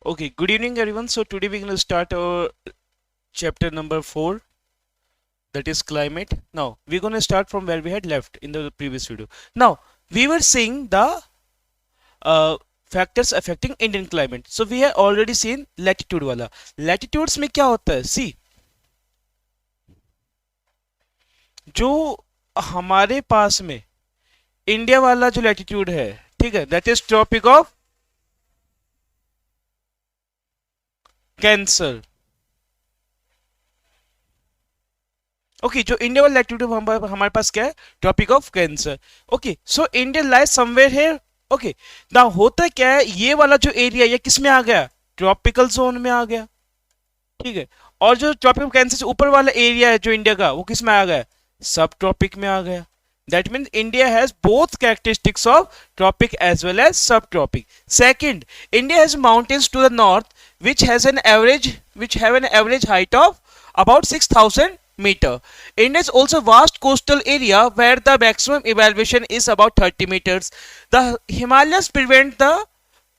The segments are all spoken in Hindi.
Okay, good evening everyone. So today we're going to start our chapter number 4, that is climate. Now we're going to start from where we had left in the previous video. Now we were seeing the factors affecting Indian climate. So we have already seen latitude wala. Latitudes में क्या होता है? See, जो हमारे पास में इंडिया वाला जो लैटिट्यूड है, ठीक है, that is tropic of cancer. Okay, जो इंडिया वाला लैटिट्यूड हमारे पास क्या है? Tropic of cancer. Okay, so India lies somewhere here. Okay, now होता क्या है, ये वाला जो एरिया ये किस में आ गया? ट्रॉपिकल जोन में आ गया. ठीक है, और जो ट्रॉपिक ऑफ कैंसर से ऊपर वाला एरिया है जो इंडिया का, वो किस में आ गया? सब ट्रॉपिक में आ गया. That means India has both characteristics of tropic as well as subtropic. Second, India has mountains to the north which have an average height of about 6,000 meter. India is also vast coastal area where the maximum elevation is about 30 meters. The Himalayas prevent the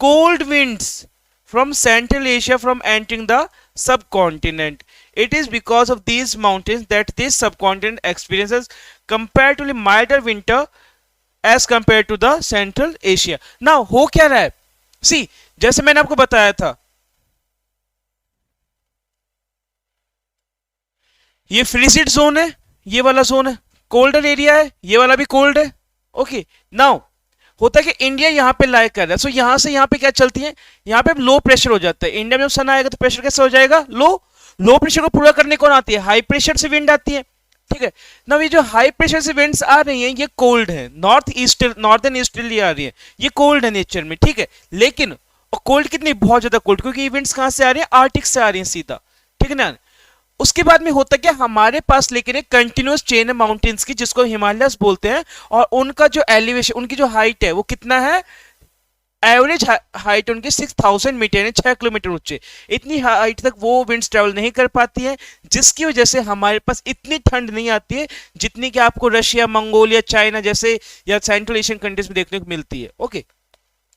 cold winds from Central Asia from entering the subcontinent. It is because of these mountains that this subcontinent experiences comparatively milder winter as compared to the Central Asia. Now हो क्या रहा है? See, जैसे मैंने आपको बताया था, ये फ्रीजिड जोन है, ये वाला जोन है, कोल्डर एरिया है, ये वाला भी कोल्ड है. ओके, नाउ होता है कि इंडिया यहाँ पे लाई कर रहा है. सो यहाँ से यहाँ पे क्या चलती है? यहाँ पे लो प्रेशर हो जाता है. इंडिया में जब सन आएगा तो प्रेशर कैसे हो जाएगा? लो प्रेशर को पूरा करने कौन आती है? हाई प्रेशर से विंड आती है. ठीक है ना, ये जो हाई प्रेशर से विंड्स आ रही हैं ये कोल्ड है, नॉर्दर्न ईस्टर्ली आ रही है, ये कोल्ड है नेचर में. ठीक है, लेकिन कोल्ड कितनी? बहुत ज्यादा कोल्ड, क्योंकि ये विंड्स कहां से आ रही है? आर्टिक से आ रही है सीधा. ठीक है ना. उसके बाद में होता क्या, हमारे पास लेकिन एक कंटिन्यूअस चेन है माउंटेन्स की जिसको हिमालयस बोलते हैं, और उनका जो एलिवेशन, उनकी जो हाइट है वो कितना है? एवरेज हाइट उनकी 6,000 मीटर है, 6 किलोमीटर ऊंचे. इतनी हाइट तक वो विंड्स ट्रेवल नहीं कर पाती है, जिसकी वजह से हमारे पास इतनी ठंड नहीं आती है जितनी कि आपको रशिया, मंगोलिया, चाइना जैसे या सेंट्रल एशियन कंट्रीज में देखने को मिलती है. ओके,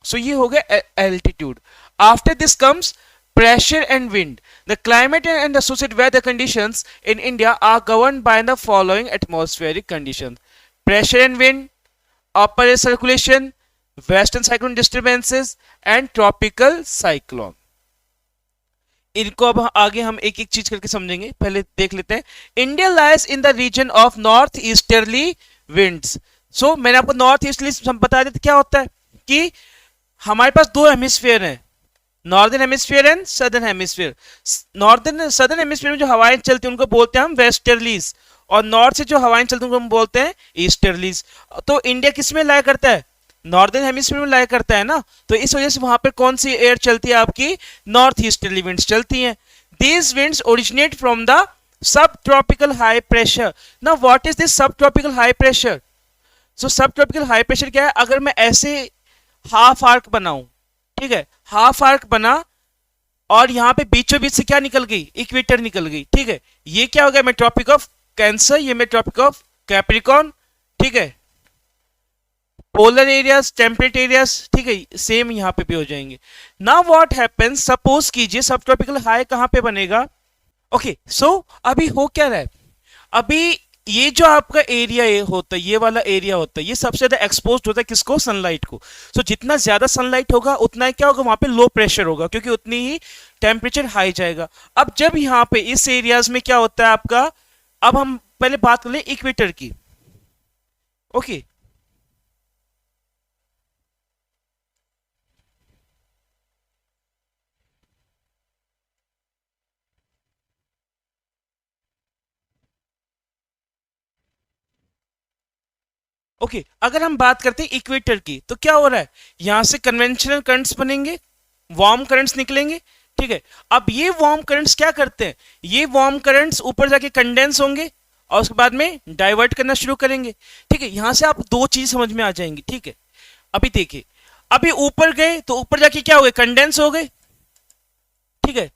सो ये हो गया altitude. After this comes pressure and wind. The climate and associated weather conditions in India are governed by the following atmospheric conditions: pressure and wind, upper air circulation, western cyclone disturbances and tropical cyclone. इनको अब आगे हम एक एक चीज करके समझेंगे. पहले देख लेते हैं. India lies in the region of north easterly winds. So मैंने आपको नॉर्थ ईस्टर्ली बता दिया क्या होता है, कि हमारे पास दो हेमिस्फीयर हैं, northern hemisphere and southern hemisphere. Southern hemisphere में जो हवाएं चलती हैं उनको बोलते हैं हम वेस्टर्लीज, और नॉर्थ से जो हवाएं चलती हैं उनको हम बोलते हैं ईस्टर्लीज. तो इंडिया किस में लाया करता है? नॉर्दर्न हेमिस्फीयर में लाया करता है ना. तो इस वजह से वहां पर कौन सी एयर चलती है? आपकी नॉर्थ ईस्टर्ली विंड्स चलती हैं. These winds originate from the sub tropical high pressure. Now what is this सब ट्रॉपिकल हाई प्रेशर? सो सब ट्रॉपिकल हाई प्रेशर क्या है? अगर मैं ऐसे हाफ आर्क बनाऊं, ठीक है, हाफ आर्क बना और यहां पे बीचों बीच से क्या निकल गई? इक्वेटर निकल गई. ठीक है, ये क्या हो गया? मैं ट्रॉपिक ऑफ कैंसर, ये मैं ट्रॉपिक ऑफ कैप्रिकॉर्न. ठीक है, पोलर एरियाज, टेम्परेट एरियाज, ठीक है, सेम यहां पे भी हो जाएंगे. नाउ व्हाट हैपेंस, सपोज कीजिए सब ट्रॉपिकल हाई कहां पे बनेगा? ओके, सो अभी हो क्या रहा है? अभी ये जो आपका एरिया होता है, ये वाला एरिया होता है, ये सबसे ज्यादा एक्सपोज होता है किसको? सनलाइट को. सो जितना ज्यादा सनलाइट होगा उतना ही क्या होगा? वहां पे लो प्रेशर होगा, क्योंकि उतनी ही टेम्परेचर हाई जाएगा. अब जब यहाँ पे इस एरियाज में क्या होता है आपका, अब हम पहले बात कर ले इक्वेटर की. ओके, ओके, अगर हम बात करते हैं इक्वेटर की तो क्या हो रहा है? यहां से कन्वेंशनल करंट्स बनेंगे, वार्म करंट्स निकलेंगे. ठीक है, अब ये वार्म करंट्स क्या करते हैं? ये वार्म करंट्स ऊपर जाके कंडेंस होंगे और उसके बाद में डाइवर्ट करना शुरू करेंगे. ठीक है, यहां से आप दो चीज समझ में आ जाएंगी. ठीक है, अभी देखिए, अभी ऊपर गए तो ऊपर जाके क्या हो गए? कंडेंस हो गए. ठीक है,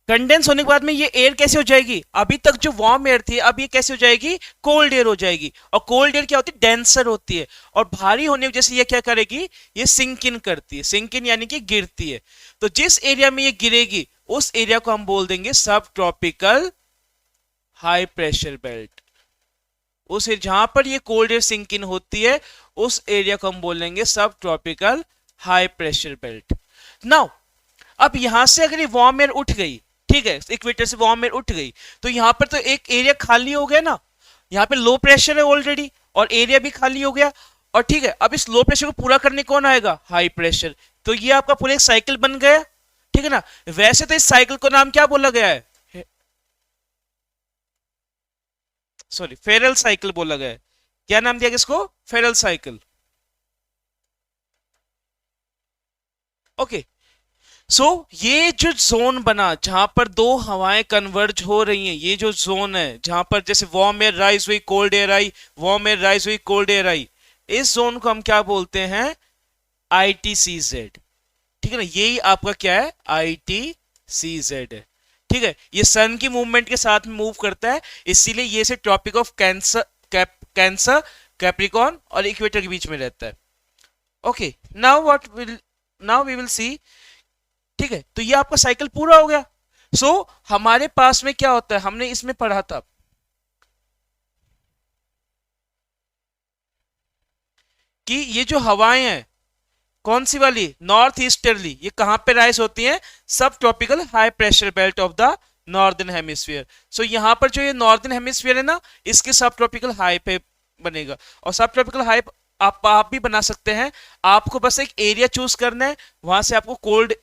कंडेंस होने के बाद में ये एयर कैसे हो जाएगी, अभी तक जो वार्म एयर थी अब ये कैसे हो जाएगी, कोल्ड एयर हो जाएगी। और कोल्ड एयर क्या होती है, डेंसर होती है, और भारी होने की वजह से ये क्या करेगी, ये सिंक इन करती है, सिंक इन यानी कि गिरती है। तो जिस एरिया में ये गिरेगी उस एरिया को हम बोल देंगे सब ट्रॉपिकल हाई प्रेशर बेल्ट। उस जहां पर ये कोल्ड एयर सिंक इन होती है उस एरिया को हम बोलेंगे सब tropical high pressure belt. Now अब यहां से अगर ये वार्म एयर उठ गई, ठीक है, इक्वेटर से वार्म एयर उठ गई, तो यहां पर तो एक एरिया खाली हो गया ना, यहां पे लो प्रेशर है ऑलरेडी और एरिया भी खाली हो गया। और ठीक है, अब इस लो प्रेशर को पूरा करने कौन आएगा, हाई प्रेशर। तो ये आपका पूरा एक साइकिल बन गया, ठीक है ना। वैसे तो इस साइकिल को नाम क्या बोला गया है, सॉरी फेरल साइकिल बोला गया है। क्या नाम दिया गया इसको, फेरल साइकिल। ओके, सो ये जो जोन बना जहां पर दो हवाएं कन्वर्ज हो रही हैं, ये जो जोन है जहां पर जैसे वार्म एयर राइज हुई कोल्ड एयर आई, वार्म एयर राइज हुई कोल्ड एयर आई, इस जोन को हम क्या बोलते हैं, ITCZ। ठीक है ना, यही आपका क्या है, ITCZ है। ठीक है, ये सन की मूवमेंट के साथ में मूव करता है, इसीलिए ये से Tropic of Cancer Cancer Capricorn और इक्वेटर के बीच में रहता है। Okay, now we will see. ठीक है, तो ये आपका साइकिल पूरा हो गया। सो हमारे पास में क्या होता है, हमने इसमें पढ़ा था कि ये जो हवाएं हैं, कौन सी वाली, नॉर्थ ईस्टर्ली, ये कहां पे राइज होती हैं, subtropical high pressure belt of the northern hemisphere. So यहां पर जो ये नॉर्दर्न हेमिस्फीयर है ना, इसके सब ट्रॉपिकल हाई पे बनेगा। और सब ट्रॉपिकल हाई आप भी बना सकते हैं, आपको बस एक एरिया चूज करना है, वहां से आपको कोल्ड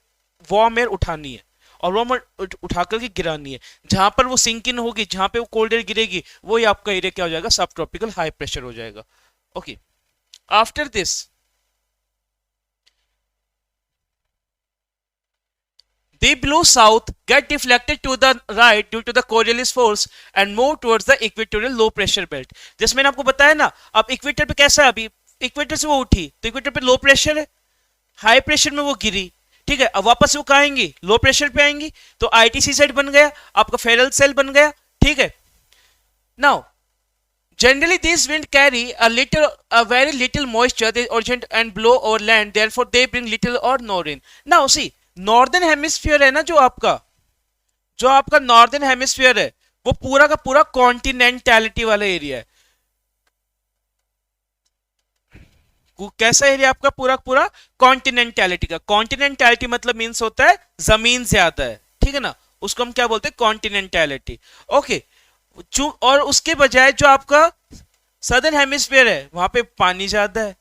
वार्म एयर उठानी है और वार्म एयर उठा करके गिरानी है, जहां पर वो सिंक इन होगी, जहां पे वो कोल्ड एयर गिरेगी, वो ही आपका एरिया क्या हो जाएगा, सब ट्रॉपिकल हाई प्रेशर हो जाएगा। Okay, after this they blow south, get deflected to the right due to the Coriolis force and move towards the equatorial low pressure belt। जैसे मैंने आपको बताया ना, अब इक्वेटर पे कैसा है, अभी इक्वेटर से वो उठी तो इक्वेटर पे लो प्रेशर है, हाई प्रेशर में वो गिरी, ठीक है, अब वापस वो कहाँ आएंगी, लो प्रेशर पे आएंगी, तो ITCZ बन गया, आपका फेरल सेल बन गया। ठीक है, now generally these wind carry a very little moisture, they originate and blow over land, therefore they bring little or no rain। now see, northern hemisphere है ना, जो आपका नॉर्दर्न हेमिस्फीयर है, वो पूरा का पूरा कॉन्टिनेंटैलिटी वाला एरिया है। कैसा एरिया आपका, पूरा पूरा कॉन्टिनेंटैलिटी का। कॉन्टिनेंटैलिटी मतलब मीन्स होता है जमीन ज्यादा है, ठीक है ना, उसको हम क्या बोलते हैं, कॉन्टिनेंटैलिटी। ओके, और उसके बजाय जो आपका सदर्न हेमिस्फीयर है वहां पे पानी ज्यादा है।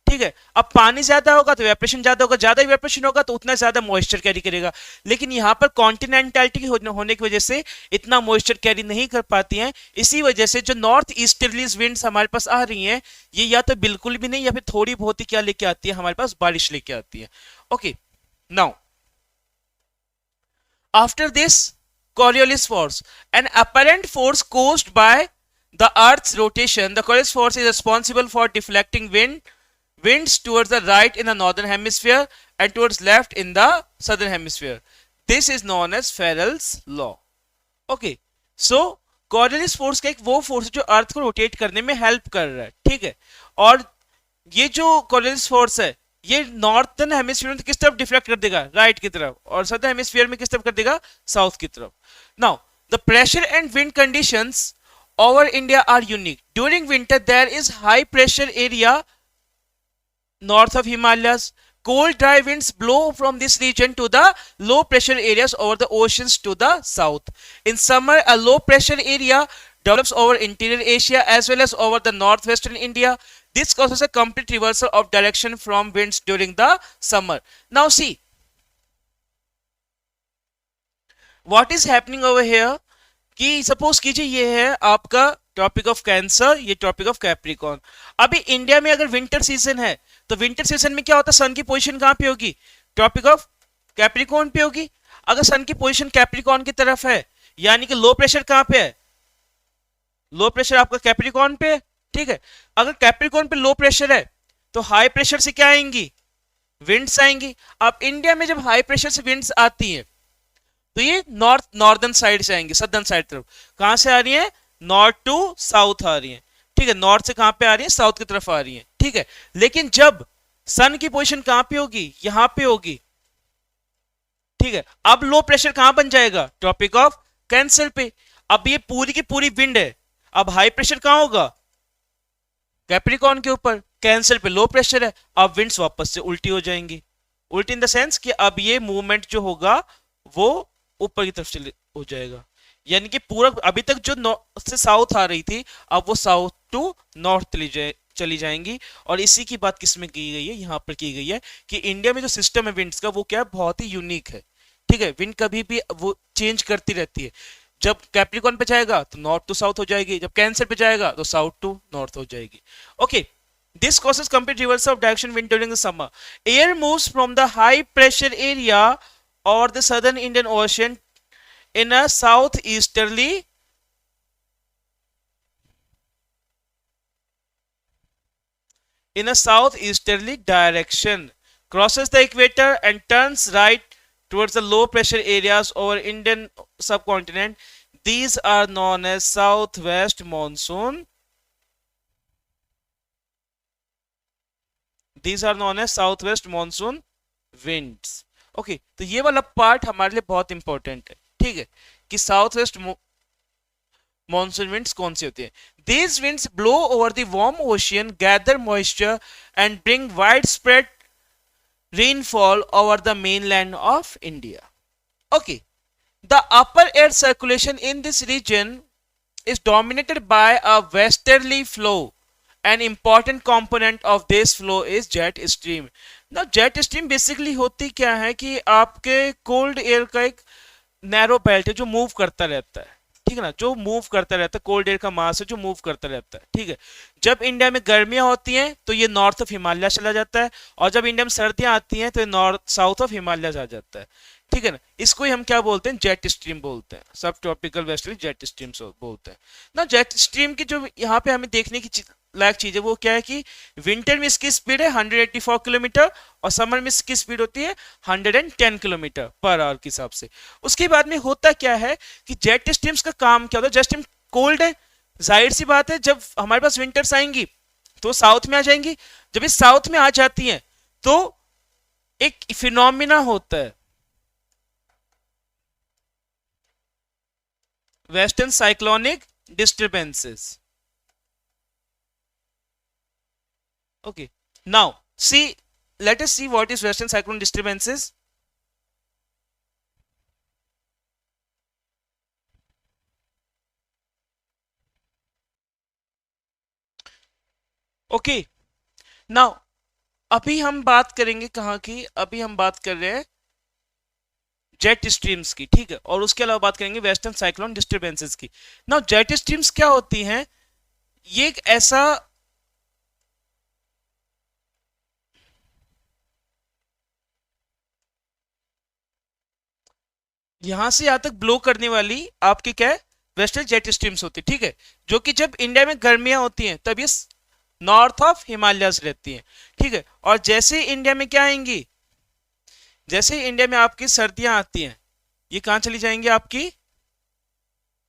ठीक है, अब पानी ज्यादा होगा तो इवेपोरेशन ज्यादा होगा, ज्यादा इवेपोरेशन होगा तो उतना ज्यादा मॉइस्चर कैरी करेगा, लेकिन यहां पर कॉन्टिनेंटैलिटी होने की वजह से इतना मॉइस्चर कैरी नहीं कर पाती हैं। इसी वजह से जो नॉर्थ ईस्टर्लीज विंड्स हमारे पास आ रही हैं, ये या तो बिल्कुल भी नहीं या फिर थोड़ी बहुत ही क्या लेके आती है, हमारे पास बारिश लेके आती है। Okay, now after this Coriolis force, an apparent force caused by the Earth's rotation, the Coriolis force is responsible for deflecting winds towards the right in the northern hemisphere and towards left in the southern hemisphere. This is known as Farrell's law. Okay, so Coriolis force का एक वो फोर्स जो अर्थ को रोटेट करने में हेल्प कर रहा है, ठीक है, और ये जो Coriolis force है ये नॉर्थर्न हेमिस्फीयर में किस तरफ डिफ्लेक्ट कर देगा, राइट की तरफ, और सदर्न हेमिस्फीयर में किस तरफ कर देगा, साउथ की तरफ। Now the pressure and wind conditions over India are unique. During winter there is high pressure area north of Himalayas. Cold dry winds blow from this region to the low pressure areas over the oceans to the south. In summer, a low pressure area develops over interior Asia as well as over the northwestern India. This causes a complete reversal of direction from winds during the summer. Now see what is happening over here, कि सपोज कीजिए ये है आपका ट्रॉपिक ऑफ कैंसर, ये ट्रॉपिक ऑफ कैप्रिकॉन। अभी इंडिया में अगर विंटर सीजन है तो विंटर सीजन में क्या होता है, सन की पोजीशन कहां पे होगी, ट्रॉपिक ऑफ कैप्रिकॉन पे होगी। अगर सन की पोजीशन कैप्रिकॉन की तरफ है यानी कि लो प्रेशर कहां पे है, लो प्रेशर आपका कैप्रिकॉन पे है, ठीक है। अगर कैप्रिकॉन पे लो प्रेशर है तो हाई प्रेशर से क्या आएंगी, विंड्स आएंगी। अब इंडिया में जब हाई प्रेशर से विंड्स आती हैं तो ये नॉर्दर्न साइड से आएंगे, सदर्न साइड तरफ। कहां से आ रही है? नॉर्थ टू साउथ आ रही है, ठीक है। नॉर्थ से कहां पे आ रही है? साउथ की तरफ आ रही है, ठीक है। लेकिन जब सन की पोजीशन कहां पे होगी? यहां पे होगी, ठीक है। अब लो प्रेशर कहां बन जाएगा? ट्रॉपिक ऑफ कैंसर पे। अब ये पूरी की पूरी विंड है, अब हाई प्रेशर कहां होगा? कैप्रिकॉर्न के ऊपर। कैंसर पे लो प्रेशर है, अब विंड्स वापस से उल्टी हो जाएंगी। उल्टी इन द सेंस कि अब ये मूवमेंट जो होगा वो ऊपर की तरफ चले हो जाएगा, यानी कि पूरा अभी तक जो नॉर्थ से साउथ आ रही थी, अब वो साउथ टू नॉर्थ चली जाएंगी। और इसी की बात किसमें की गई है? यहां पर की गई है कि इंडिया में जो सिस्टम है विंड्स का, वो क्या है? बहुत ही यूनिक है, ठीक है। विंड कभी भी वो चेंज करती रहती है। जब कैप्रिकॉर्न पे जाएगा तो नॉर्थ टू साउथ हो जाएगी, जब कैंसर पे जाएगा तो साउथ टू नॉर्थ हो जाएगी। Okay, this causes complete reversal of direction wind during the summer. Air moves from the high pressure area or the southern Indian Ocean in a southeasterly direction, crosses the equator and turns right towards the low pressure areas over Indian subcontinent. These are known as southwest monsoon. These are known as southwest monsoon winds. Okay, तो ये वाला पार्ट हमारे लिए बहुत इंपॉर्टेंट है, ठीक है, कि साउथ वेस्ट मॉनसून विंड्स कौन सी होती है। These winds blow over the warm ocean, gather moisture and bring widespread rainfall over the mainland of India. Okay, the upper air circulation in this region is dominated by a westerly flow. An important component of this flow is jet stream. Now jet stream basically होती क्या है कि आपके कोल्ड एयर का एक नैरो बेल्ट है जो मूव करता रहता है, ठीक है ना, जो मूव करता रहता है, कोल्ड एयर का मास है जो मूव करता रहता है, ठीक है। जब इंडिया में गर्मियां होती हैं तो ये नॉर्थ ऑफ हिमालय चला जाता है, और जब इंडिया में सर्दियां आती हैं तो ये नॉर्थ साउथ ऑफ हिमालय आ जाता है, ठीक है ना। इसको ही हम क्या बोलते हैं? जेट स्ट्रीम बोलते हैं, सब ट्रॉपिकल वेस्टर्ली जेट स्ट्रीम बोलते हैं ना। जेट स्ट्रीम की जो यहाँ पे हमें देखने की लायक चीज है वो क्या है कि विंटर में इसकी स्पीड है 184 किलोमीटर और समर में इसकी स्पीड होती है 110 किलोमीटर पर आवर के हिसाब से। उसके बाद में होता क्या है कि जेट स्ट्रीम्स का काम क्या होता है? जेट स्ट्रीम कोल्ड है, जाहिर सी बात है, जब हमारे पास विंटर्स आएंगी तो साउथ में आ जाएंगी। जब इस साउथ में आ जाती हैं तो एक फिनोमिना होता है, western cyclonic disturbances. Okay, now let us see what is western cyclone disturbances. Okay, now अभी हम बात करेंगे कहाँ की? अभी हम बात कर रहे हैं जेट स्ट्रीम्स की, ठीक है, और उसके अलावा बात करेंगे वेस्टर्न साइक्लोन डिस्टर्बेंसेस की। नाउ जेट स्ट्रीम्स क्या होती हैं? ये एक ऐसा यहां से यहां तक ब्लो करने वाली आपकी क्या है? वेस्टर्न जेट स्ट्रीम्स होती है, ठीक है, जो कि जब इंडिया में गर्मियां होती हैं तब ये नॉर्थ ऑफ हिमालयस रहती हैं, ठीक है। और जैसे ही इंडिया में क्या आएंगी? जैसे ही इंडिया में आपकी सर्दियां आती हैं, ये कहां चली जाएंगी? आपकी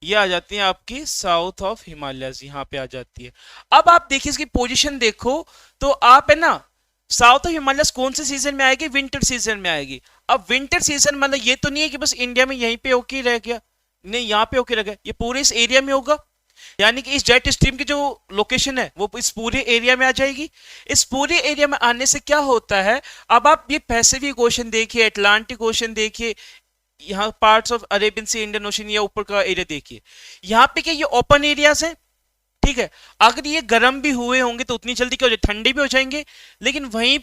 ये आ जाती है आपकी साउथ ऑफ हिमालयस, यहाँ पे आ जाती है। अब आप देखिए इसकी पोजीशन देखो, तो आप है ना, साउथ ऑफ हिमालयस कौन से सीजन में आएगी? विंटर सीजन में आएगी। अब विंटर सीजन मतलब ये तो नहीं है कि बस इंडिया में यहीं पे होके रह गया, नहीं, यहाँ पे होके रह गया, ये पूरे इस एरिया में होगा। यानी कि इस जेट स्ट्रीम की जो लोकेशन है वो इस पूरे एरिया में आ जाएगी। इस पूरे एरिया में आने से क्या होता है? अब आप ये पैसिफिक ओशन देखिए, अटलांटिक ओशन देखिए, यहाँ parts of Arabian Sea, Indian Ocean या ऊपर का एरिया देखिए, यहाँ पे क्या ये ओपन एरियाज है, ठीक है। अगर ये गर्म भी हुए होंगे तो उतनी जल्दी क्या हो जाए? ठंडे भी हो जाएंगे। लेकिन वहीं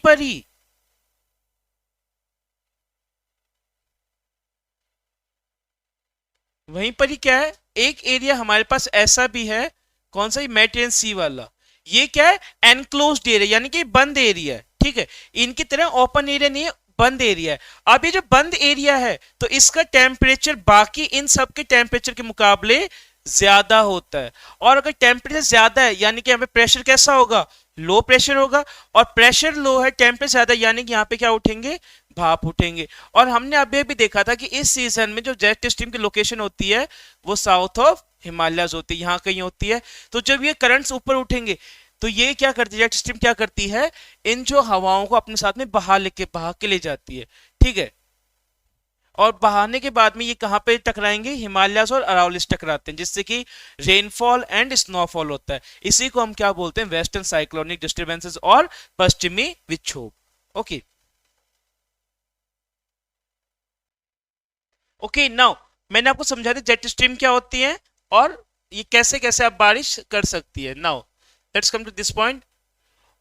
पर ही क्या है? एक एरिया हमारे पास ऐसा भी है, कौन सा? मेडिटेरियन सी वाला। ये क्या है? एनक्लोज्ड एरिया, यानी कि बंद एरिया है, ठीक है। इनकी तरह ओपन एरिया नहीं है, बंद एरिया है। अब ये जो बंद एरिया है तो इसका टेम्परेचर बाकी इन सब के टेम्परेचर के मुकाबले ज्यादा होता है। और अगर टेम्परेचर ज्यादा है यानी कि हमें प्रेशर कैसा होगा? लो प्रेशर होगा, और प्रेशर लो है, टेम्परेचर ज्यादा, यानी कि यहाँ पे क्या उठेंगे, भाप उठेंगे। और हमने अभी भी देखा था कि इस सीजन में जो जेट स्ट्रीम की लोकेशन होती है वो साउथ ऑफ हिमालयस होती है, यहाँ कहीं होती है। तो जब ये करंट्स ऊपर उठेंगे तो ये क्या करती है, जेट स्ट्रीम क्या करती है, इन जो हवाओं को अपने साथ में बहा के ले जाती है, ठीक है। और बहाने के बाद में ये कहाँ पे टकराएंगे, हिमालयस और अरावलिस टकराते हैं, जिससे कि रेनफॉल एंड स्नोफॉल होता है। इसी को हम क्या बोलते हैं, वेस्टर्न साइक्लोनिक डिस्टर्बेंसेस और पश्चिमी विक्षोभ। ओके ओके, नाउ मैंने आपको समझा दिया जेट स्ट्रीम क्या होती है और ये कैसे कैसे आप बारिश कर सकती है। Now let's come to this point.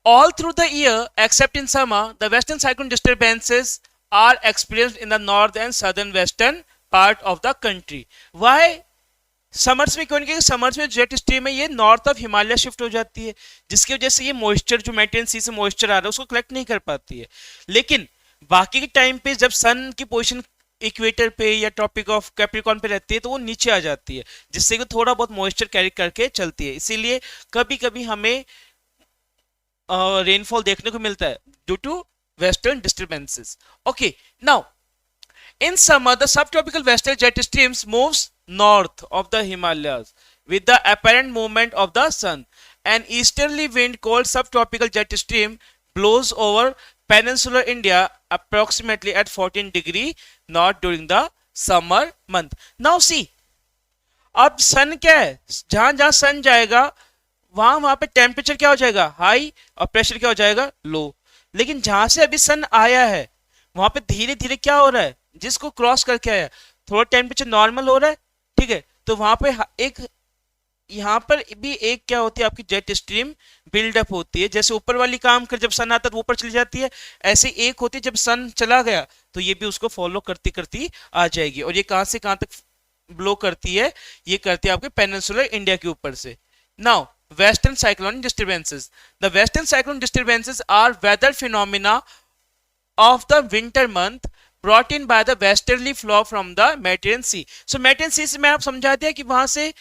All through the year, except in summer, the western cyclone disturbances are experienced in the north and southern western part of the country. Why? Summers में क्यों नहीं, क्योंकि समर्स में जेट स्ट्रीम है ये नॉर्थ ऑफ हिमालय शिफ्ट हो जाती है, जिसकी वजह से ये मॉइस्चर जो मेडिटेरियन सी से मॉइस्चर आ रहा है उसको कलेक्ट नहीं कर पाती है। लेकिन बाकी के टाइम पे जब सन की पोजीशन इक्वेटर पे या ट्रॉपिक ऑफ कैप्रिकॉर्न पे रहती है तो वो नीचे आ जाती है, जिससे कि थोड़ा बहुत मॉइस्चर कैरी करके चलती है। इसीलिए कभी कभी हमें रेनफॉल देखने को मिलता है due to western disturbances. Okay, now in summer the subtropical western jet streams moves north of the Himalayas with the apparent movement of the sun. An easterly wind called subtropical jet stream blows over peninsular India approximately at 14 degree north during the summer month. Now see, अब सन क्या है, जहां जहां सन जाएगा वहां वहां पे टेम्परेचर क्या हो जाएगा, हाई, और प्रेशर क्या हो जाएगा, लो। लेकिन जहां से अभी सन आया है वहां पे धीरे धीरे क्या हो रहा है, जिसको क्रॉस करके आया थोड़ा टेम्परेचर नॉर्मल हो रहा है, ठीक है। तो वहां पे एक यहाँ पर भी एक क्या होती है आपकी जेट स्ट्रीम बिल्डअप होती है, जैसे ऊपर वाली काम कर जब सन आता है तो ऊपर चली जाती है, ऐसे एक होती है जब सन चला गया तो ये भी उसको फॉलो करती करती आ जाएगी। और ये कहां से कहां तक ब्लो करती है, ये करती है आपके पेनिनसुलर इंडिया के ऊपर से। Now western cyclonic disturbances, the western cyclonic disturbances are weather phenomena of the winter month brought in by the westerly flow from the Mediterranean Sea. So Mediterranean Sea से मैं आप समझा दिया कि वहां से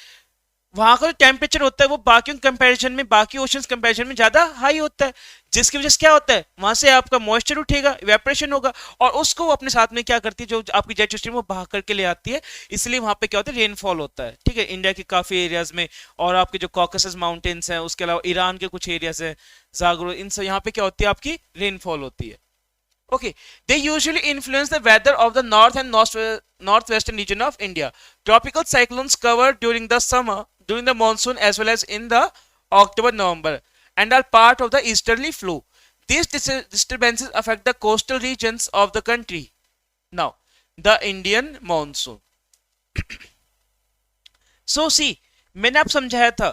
वहां का जो टेम्परेचर होता है वो बाकी कंपैरिजन में, बाकी ओशंस कंपैरिजन में ज्यादा हाई होता है, जिसकी वजह से क्या होता है, वहां से आपका मॉइस्चर उठेगा, इवेपोरेशन होगा, और उसको अपने साथ में क्या करती है, जो आपकी जेट स्ट्रीम वो बहा करके ले आती है। इसलिए वहां पे क्या होता है, रेनफॉल होता है, ठीक है, इंडिया के काफी एरियाज में, और आपके जो कॉकसस माउंटेन्स हैं, उसके अलावा ईरान के कुछ एरियाज हैं, जागरो, इन सब यहाँ पे क्या होती है, आपकी रेनफॉल होती है। Okay, they usually influence the weather of the north and northwestern region of India. Tropical cyclones cover during the summer, during the monsoon, as well as in the October-November, and are part of the easterly flow. These disturbances affect the coastal regions of the country. Now, the Indian monsoon. So see, मैंने आप समझाया था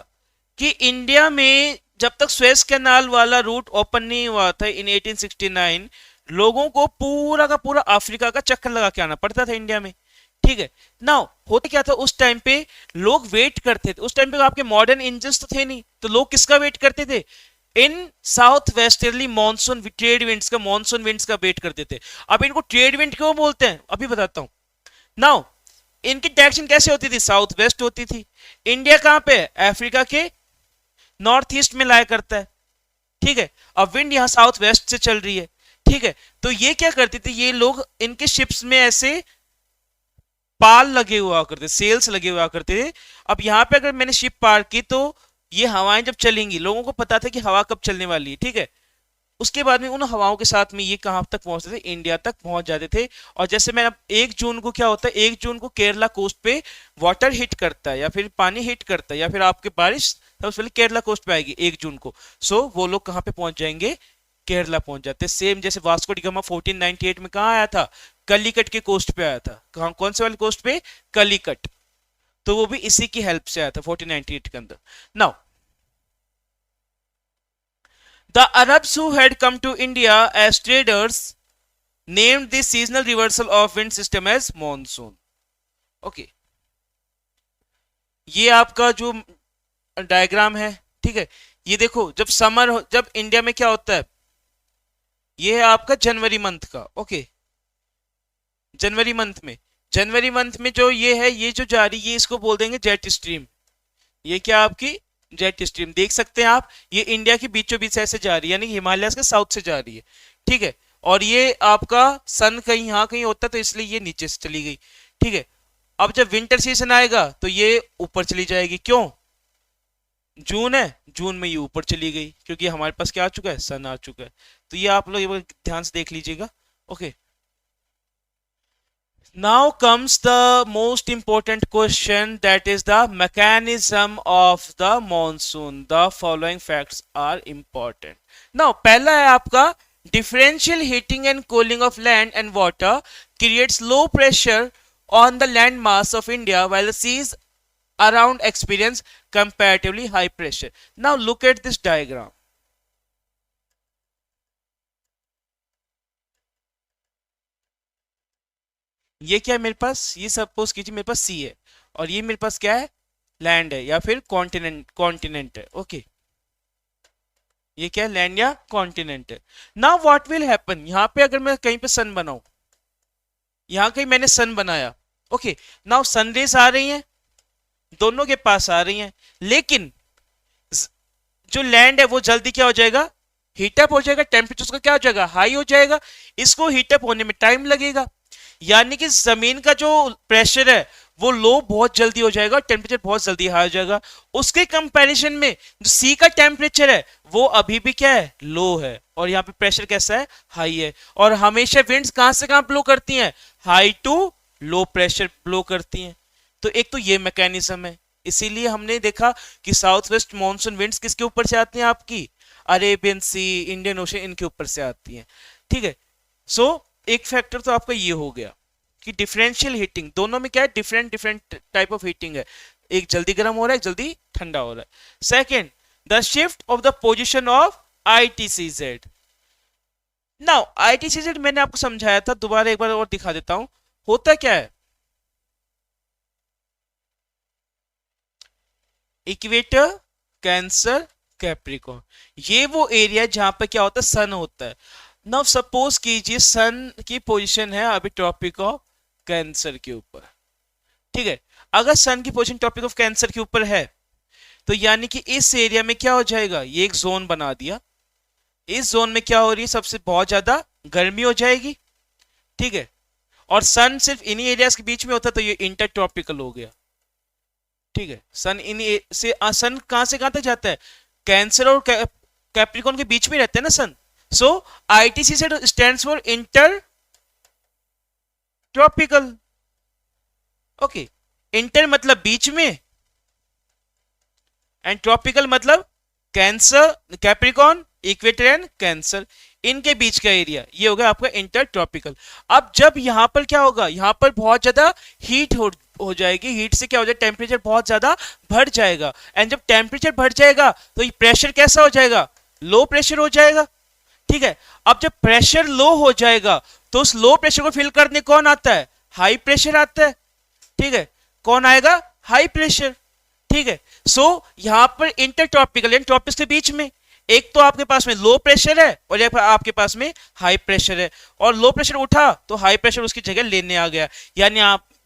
कि इंडिया में जब तक स्वेज कैनाल वाला रूट ओपन नहीं हुआ था इन 1869, लोगों को पूरा का पूरा अफ्रीका का चक्कर लगा के आना पड़ता था इंडिया में, ठीक है। नाउ होता क्या था, उस टाइम पे लोग वेट करते थे, उस टाइम पे आपके मॉडर्न इंजन्स तो थे नहीं, तो लोग किसका वेट करते थे, in south westerly monsoon trade winds का, मॉनसून विंड्स का वेट करते थे। अब इनको ट्रेड विंड क्यों बोलते हैं अभी बताता हूं। नाउ इनकी डायरेक्शन कैसे होती थी, साउथ वेस्ट होती थी। इंडिया कहां पे है, अफ्रीका के नॉर्थ ईस्ट में लाया करता है, ठीक है। अब विंड यहां साउथ वेस्ट से चल रही है, ठीक है। तो ये क्या करते थे, ये लोग इनके शिप्स में ऐसे पाल लगे हुआ करते, सेल्स लगे हुआ करते थे। अब यहां पे अगर मैंने शिप पार की तो ये हवाएं जब चलेंगी, लोगों को पता था कि हवा कब चलने वाली है, ठीक है। उसके बाद में उन हवाओं के साथ में ये कहां तक पहुंचते थे, इंडिया तक पहुंच जाते थे। और जैसे मैं 1 जून को क्या होता है, 1 जून को केरला कोस्ट पे वाटर हिट करता है या फिर पानी हिट करता है या फिर आपके बारिश सबसे पहले केरला कोस्ट पे आएगी 1 जून को। सो वो लोग कहां पे पहुंच जाएंगे, केरला पहुंच जाते। सेम जैसे वास्को डी गामा 1498 में कहा आया था, कलिकट के कोस्ट पे आया था। कहां, कौन से वाले कोस्ट पे, कलिकट। तो वो भी इसी की हेल्प से आया था 1498 के अंदर। Now the Arabs who had come to India as traders named this seasonal reversal of wind system as monsoon. Okay, ये आपका जो डायग्राम है, ठीक है। ये देखो जब समर, जब इंडिया में क्या होता है, ये है आपका जनवरी मंथ का, ओके। जनवरी मंथ में जो ये है, ये जो जा रही है, ये इसको बोल देंगे जेट स्ट्रीम। ये क्या आपकी जेट स्ट्रीम देख सकते हैं आप, ये इंडिया के बीचों बीच ऐसे जा रही है, यानी हिमालय के साउथ से जा रही है, ठीक है। और ये आपका सन कहीं यहाँ कहीं होता है, तो इसलिए ये नीचे से चली गई, ठीक है। अब जब विंटर सीजन आएगा तो ये ऊपर चली जाएगी, क्यों? जून है, जून में ये ऊपर चली गई, क्योंकि हमारे पास क्या आ चुका है, सन आ चुका है। तो ये आप लोग ध्यान से देख लीजिएगा, okay. Now comes the most important question, that is the mechanism of the monsoon. The following facts are important. Now पहला है आपका differential heating and cooling of land and water creates low pressure on the land mass of India while the seas around experience comparatively high pressure. Now look at this diagram. ये क्या है मेरे पास, ये सपोज कीजिए मेरे पास सी है, और ये मेरे पास क्या है, लैंड है या फिर कॉन्टिनेंट है, ओके। ये क्या है, लैंड या कॉन्टिनेंट है। नाउ व्हाट विल हैपन, यहां पे अगर मैं कहीं पे सन बनाऊं, यहां कहीं मैंने सन बनाया, ओके। नाउ सन रेज आ रही हैं, दोनों के पास आ रही हैं, लेकिन जो लैंड है वो जल्दी क्या हो जाएगा, हीटअप हो जाएगा, टेम्परेचर उसका क्या हो जाएगा, हाई हो जाएगा। इसको हीटअप होने में टाइम लगेगा, यानी कि जमीन का जो प्रेशर है वो लो बहुत जल्दी हो जाएगा, टेम्परेचर बहुत जल्दी हाई हो जाएगा। उसके कंपैरिजन में जो सी का टेम्परेचर है वो अभी भी क्या है, लो है, और यहाँ पे प्रेशर कैसा है, हाई है। और हमेशा विंड्स कहां से कहां ब्लो करती हैं, high to low pressure blow करती हैं। तो एक तो ये मैकेनिज्म है, इसीलिए हमने देखा कि साउथ वेस्ट मॉनसून विंड्स किसके ऊपर से आती हैं, आपकी अरेबियन सी, इंडियन ओशन, इनके ऊपर से आती हैं, ठीक है। सो एक फैक्टर तो आपका ये हो गया कि डिफरेंशियल हीटिंग, दोनों में क्या है, different different type of heating है, एक जल्दी गर्म हो रहा है, एक जल्दी ठंडा हो रहा है। Second, the shift of the position of ITCZ। Now ITCZ मैंने आपको समझाया था, दोबारा एक बार और दिखा देता हूं, होता क्या है, इक्वेटर, कैंसर, कैप्रिकॉर्न, ये वो एरिया जहां पर क्या होता है, सन होता है। नाउ सपोज कीजिए सन की पोजीशन है अभी टॉपिक ऑफ कैंसर के ऊपर, ठीक है। अगर सन की पोजीशन टॉपिक ऑफ कैंसर के ऊपर है तो यानी कि इस एरिया में क्या हो जाएगा, ये एक जोन बना दिया, इस जोन में क्या हो रही है, सबसे बहुत ज्यादा गर्मी हो जाएगी, ठीक है। और सन सिर्फ इन्हीं एरियाज के बीच में होता है, तो ये इंटर ट्रॉपिकल हो गया, ठीक है। सन इन से सन कहां से कहां तक जाता है, कैंसर और कैप्रिकॉर्न के बीच में रहते हैं ना सन। सो ITCZ stands for inter tropical, okay. Inter मतलब बीच में, एंड ट्रॉपिकल मतलब cancer, Capricorn, equator and cancer, इनके बीच का एरिया, ये होगा आपका इंटर ट्रॉपिकल। अब जब यहां पर क्या होगा, यहां पर बहुत ज्यादा हीट हो जाएगी, हीट से क्या हो जाएगा, टेम्परेचर बहुत ज्यादा बढ़ जाएगा, एंड जब टेम्परेचर बढ़ जाएगा तो ये प्रेशर कैसा हो जाएगा, लो प्रेशर हो जाएगा, ठीक है। अब जब प्रेशर लो हो जाएगा तो उस लो प्रेशर को फिल करने कौन आता है, हाई प्रेशर आता है, ठीक है। कौन आएगा, हाई प्रेशर, ठीक है। सो यहां पर इंटरट्रॉपिकल एंड ट्रॉपिक्स के बीच में एक तो आपके पास में लो प्रेशर है और एक आपके पास में हाई प्रेशर है, और लो प्रेशर उठा तो हाई प्रेशर उसकी जगह लेने आ गया,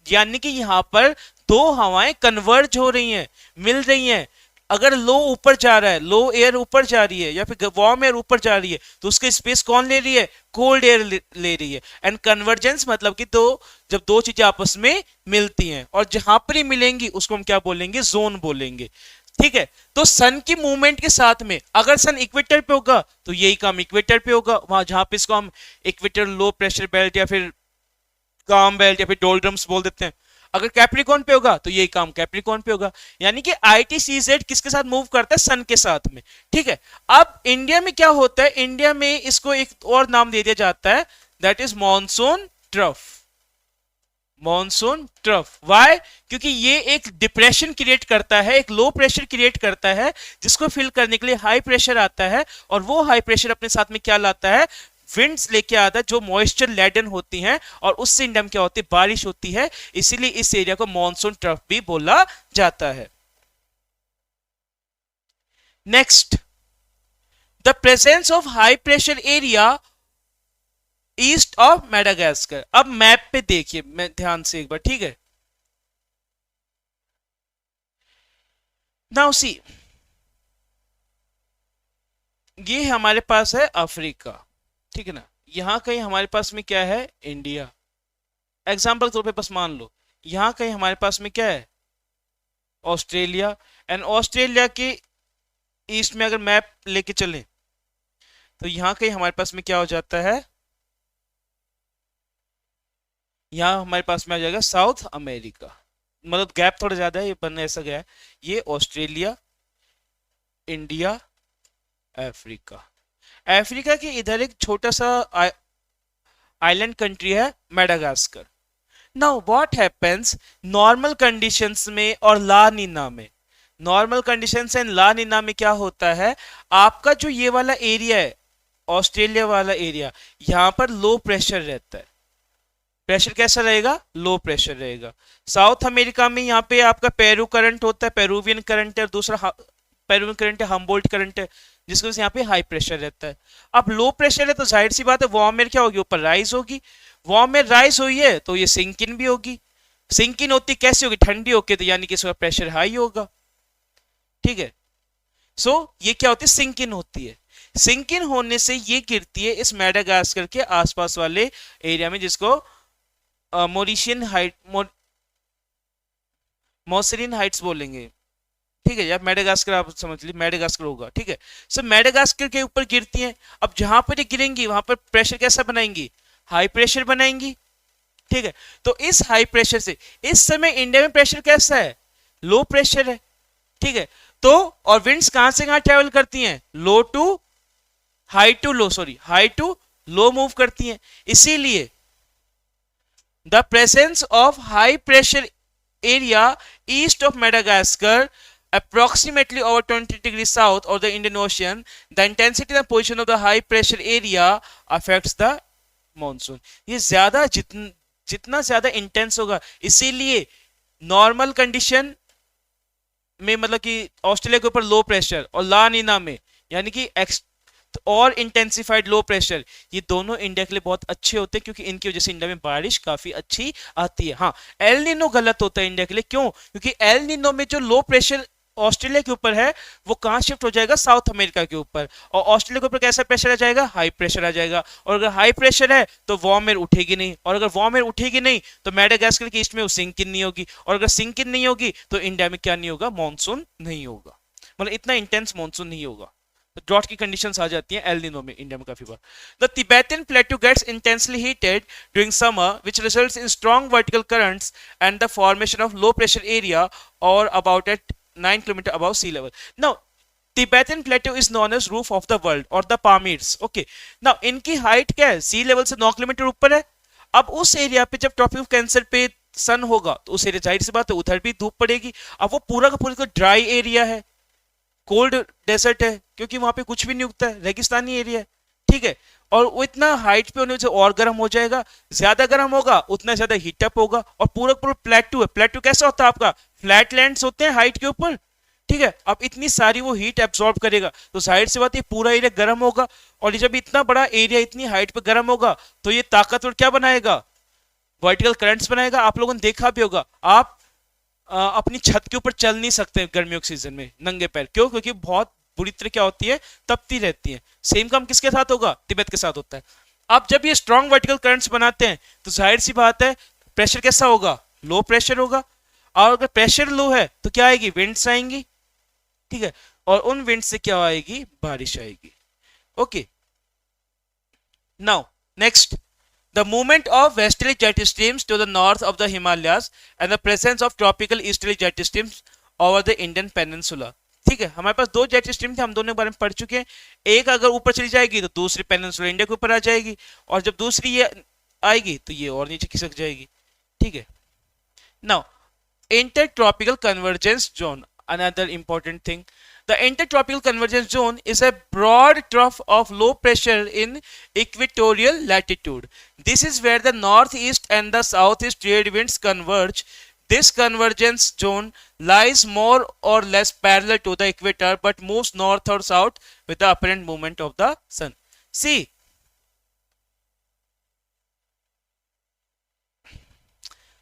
यानी कि यहां पर दो हवाएं कन्वर्ज हो रही हैं, मिल रही हैं। अगर लो ऊपर जा रहा है, लो एयर ऊपर जा रही है या फिर वार्म एयर ऊपर जा रही है, तो उसका स्पेस कौन ले रही है, कोल्ड एयर ले रही है। एंड कन्वर्जेंस मतलब कि तो जब दो चीजें आपस में मिलती हैं और जहां पर ही मिलेंगी उसको हम क्या बोलेंगे, जोन बोलेंगे, ठीक है। तो सन की मूवमेंट के साथ में अगर सन इक्वेटर पे होगा तो यही काम इक्वेटर पे होगा, वहां जहां पे इसको हम इक्वेटर लो प्रेशर बेल्ट या फिर काम बेल्ट या फिर डोल्ड्रम्स बोल देते हैं। अगर कैप्रिकॉर्न पे होगा तो यही काम कैप्रिकॉर्न पे होगा, यानी कि ITCZ किसके साथ मूव करता है, सन के साथ में, ठीक है। अब इंडिया में क्या होता है, इंडिया में इसको एक और नाम दे दिया जाता है, that is monsoon trough. Monsoon trough, why, क्योंकि ये एक डिप्रेशन क्रिएट करता है, एक लो प्रेशर क्रिएट करता है, जिसको फिल करने के लिए हाई प्रेशर आता है, और वो हाई प्रेशर अपने साथ में क्या लाता है, विंड्स लेके आता है जो मॉइस्चर लेडन होती हैं, और उससे इंडिया में क्या होती है, बारिश होती है, इसीलिए इस एरिया को मॉनसून ट्रफ भी बोला जाता है। Next, the presence of high pressure area east of Madagascar. अब मैप पे देखिए मैं ध्यान से एक बार, ठीक है। नाउ सी, ये हमारे पास है अफ्रीका, ठीक है ना। यहाँ कहीं हमारे पास में क्या है, इंडिया। एग्जाम्पल तौर पे बस मान लो, यहाँ कहीं हमारे पास में क्या है, ऑस्ट्रेलिया। एंड ऑस्ट्रेलिया के ईस्ट में अगर मैप लेके चलें तो यहाँ कहीं हमारे पास में क्या हो जाता है, यहाँ हमारे पास में आ जाएगा साउथ अमेरिका। मतलब गैप थोड़ा ज्यादा है, ये बनने ऐसा गया है। ये ऑस्ट्रेलिया, इंडिया, अफ्रीका। अफ्रीका के इधर एक छोटा सा आइलैंड कंट्री है Madagascar. Now what happens normal conditions में और ला नीना में, नॉर्मल कंडीशंस एंड ला नीना में क्या होता है, आपका जो ये वाला एरिया है, ऑस्ट्रेलिया वाला एरिया, यहां पर लो प्रेशर रहता है। प्रेशर कैसा रहेगा, लो प्रेशर रहेगा। साउथ अमेरिका में यहाँ पे आपका पेरू करंट होता है, पेरूवियन करंट है, और दूसरा पेरूवियन करंट है, हम्बोल्ट करंट है, जिसकी वजह से यहाँ पे हाई प्रेशर रहता है। अब लो प्रेशर है तो जाहिर सी बात है वार्म एयर क्या होगी, ऊपर राइज होगी। वार्म एयर राइज हुई है तो ये सिंकिन भी होगी। सिंकिन होती कैसी होगी, ठंडी होगी, तो यानी कि इसका प्रेशर हाई होगा, ठीक है। सो ये क्या होती है, सिंकिन होती है। सिंकिन होने से ये गिरती है इस मेडागास्कर के आसपास वाले एरिया में, जिसको मोरिशियन हाइट मोसरिन हाइट्स बोलेंगे, ठीक है। या मेडागास्कर आप समझ लीजिए, मेडागास्कर होगा, ठीक है। सो मेडागास्कर के ऊपर गिरती हैं। अब जहां पर ये गिरेंगी वहां पर प्रेशर कैसा बनाएंगी, हाई प्रेशर बनाएंगी, ठीक है। तो इस हाई प्रेशर से इस समय इंडिया में प्रेशर कैसा है, लो प्रेशर है, ठीक है। तो और विंड्स कहां से कहां ट्रेवल करती हैं, low to high to low, sorry high to low move करती हैं। इसीलिए the presence of high pressure area east of Madagascar, approximately over 20 degrees south of the Indian Ocean, the intensity and position of the high pressure area affects the monsoon. ये ज्यादा जितना ज्यादा इंटेंस होगा, इसीलिए नॉर्मल कंडीशन में मतलब कि ऑस्ट्रेलिया के ऊपर लो प्रेशर और ला नीना में यानी कि और इंटेंसिफाइड लो प्रेशर, ये दोनों इंडिया के लिए बहुत अच्छे होते हैं, क्योंकि इनकी वजह से इंडिया में बारिश काफी अच्छी आती है। हाँ, एल नीनो गलत होता है इंडिया के लिए, क्यों, क्योंकि एल नीनो में जो लो प्रेशर ऑस्ट्रेलिया के ऊपर है वो कहां शिफ्ट हो जाएगा, साउथ अमेरिका के ऊपर, और ऑस्ट्रेलिया के ऊपर कैसा प्रेशर आ जाएगा, हाई प्रेशर आ जाएगा। और अगर हाई प्रेशर है तो वार्म एयर उठेगी नहीं, और अगर वार्म एयर उठेगी नहीं तो मेडागास्कर के ईस्ट में वो सिंकिन नहीं होगी, और अगर सिंकिन नहीं होगी तो इंडिया में क्या नहीं होगा, मानसून नहीं होगा, मतलब इतना इंटेंस मानसून नहीं होगा। ड्रॉट की कंडीशंस आ जाती हैं एल निनो में इंडिया में काफी बार। The Tibetan plateau gets intensely heated during summer which results in strong vertical currents and the formation of low pressure area और about at 9 kilometre above sea level. Now Tibetan plateau is known as roof of the world और द पामीड्स। ओके, नाउ इनकी हाइट क्या है, सी लेवल से 9 किलोमीटर ऊपर है। अब उस एरिया पे जब ट्रॉपिक ऑफ कैंसर पे सन होगा तो उस एरिया जाहिर सी बात है उधर भी धूप पड़ेगी। अब वो पूरा का पूरा ड्राई एरिया है, कोल्ड डेजर्ट है, क्योंकि वहां पे कुछ भी नहीं उगता है, रेगिस्तानी एरिया है, ठीक है। और वो इतना हाइट पे होने से और गर्म हो जाएगा, ज्यादा गर्म होगा उतना ज्यादा हीटअप होगा, और पूरा पूरा प्लेटू है। प्लेटू कैसा होता है आपका, फ्लैट लैंड्स होते हैं हाइट के ऊपर, ठीक है। अब इतनी सारी वो हीट एब्सॉर्ब करेगा तो जाहिर सी बात है पूरा एरिया गर्म होगा, और जब इतना बड़ा एरिया इतनी हाइट पे गर्म होगा तो ये ताकतवर क्या बनाएगा, वर्टिकल करंट्स बनाएगा। आप लोगों ने देखा भी होगा, आप अपनी छत के ऊपर चल नहीं सकते गर्मियों के सीजन में नंगे पैर, क्यों, क्योंकि बहुत बुरी तरह क्या होती है, तपती रहती है। सेम काम किसके साथ होगा, तिब्बत के साथ होता है। अब जब ये स्ट्रॉन्ग वर्टिकल करंट्स बनाते हैं तो जाहिर सी बात है प्रेशर कैसा होगा, लो प्रेशर होगा, और अगर प्रेशर लो है तो क्या आएगी, विंड्स आएंगी, ठीक है, और उन विंड से क्या आएगी, बारिश आएगी। Okay, now next, the movement of westerly jet streams to the north of the Himalayas and the presence of tropical easterly jet streams over the Indian peninsula। ठीक है, हमारे पास दो जेट स्ट्रीम थे, हम दोनों के बारे में पढ़ चुके हैं। एक अगर ऊपर चली जाएगी तो दूसरी पेनिनसुला इंडिया के ऊपर आ जाएगी, और जब दूसरी ये आएगी तो ये और नीचे खिसक जाएगी, ठीक है। Now intertropical convergence zone, another important thing. The intertropical convergence zone is a broad trough of low pressure in equatorial latitude. This is where the northeast and the southeast trade winds converge. This convergence zone lies more or less parallel to the equator but moves north or south with the apparent movement of the sun. See,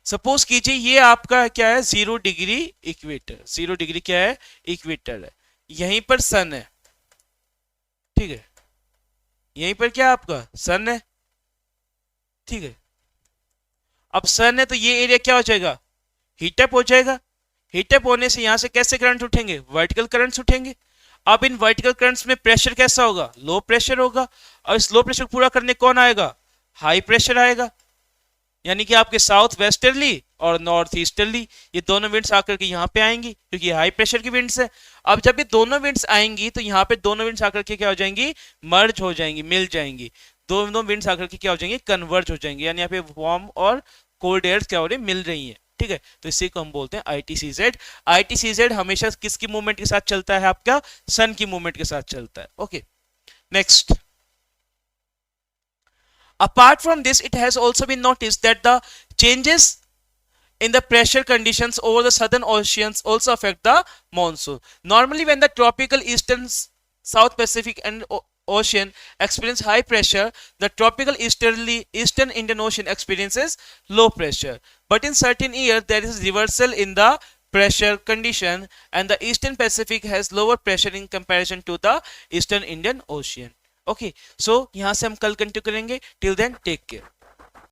suppose कीजिए ये आपका क्या है, 0 डिग्री इक्वेटर, 0 डिग्री क्या है, इक्वेटर है, यहीं पर सन है, ठीक है, यहीं पर क्या आपका सन है, ठीक है। अब सन है तो ये एरिया क्या हो जाएगा, हीटअप हो जाएगा। हीटअप होने से यहां से कैसे करंट उठेंगे, वर्टिकल करंट्स उठेंगे। अब इन वर्टिकल करंट्स में प्रेशर कैसा होगा, लो प्रेशर होगा। और इस लो प्रेशर पूरा करने कौन आएगा, हाई प्रेशर आएगा। यानी कि आपके साउथ वेस्टर्ली और नॉर्थ ईस्टर्ली ये दोनों विंड्स आकर के यहाँ पे आएंगी, क्योंकि हाई प्रेशर की विंड्स है। अब जब ये दोनों विंड्स आएंगी तो यहाँ पे दोनों विंड्स आकर के क्या हो जाएंगी, मर्ज हो जाएंगी, मिल जाएंगी। दोनों विंड्स आकर के क्या हो जाएंगे, कन्वर्ज हो जाएंगे। यानी यहाँ पे वार्म और कोल्ड एयर क्या हो रही मिल रही है, ठीक है। तो इसी को हम बोलते हैं ITCZ। ITCZ हमेशा किसकी मूवमेंट के साथ चलता है, आपका सन की मूवमेंट के साथ चलता है। Okay, next. Apart from this, it has also been noticed that the changes in the pressure conditions over the southern oceans also affect the monsoon. Normally, when the tropical eastern South Pacific and Ocean experience high pressure, the tropical eastern Indian Ocean experiences low pressure. But in certain years, there is reversal in the pressure condition, and the eastern Pacific has lower pressure in comparison to the eastern Indian Ocean. Okay, so यहां से हम कल कंटिन्यू करेंगे। Till then take care.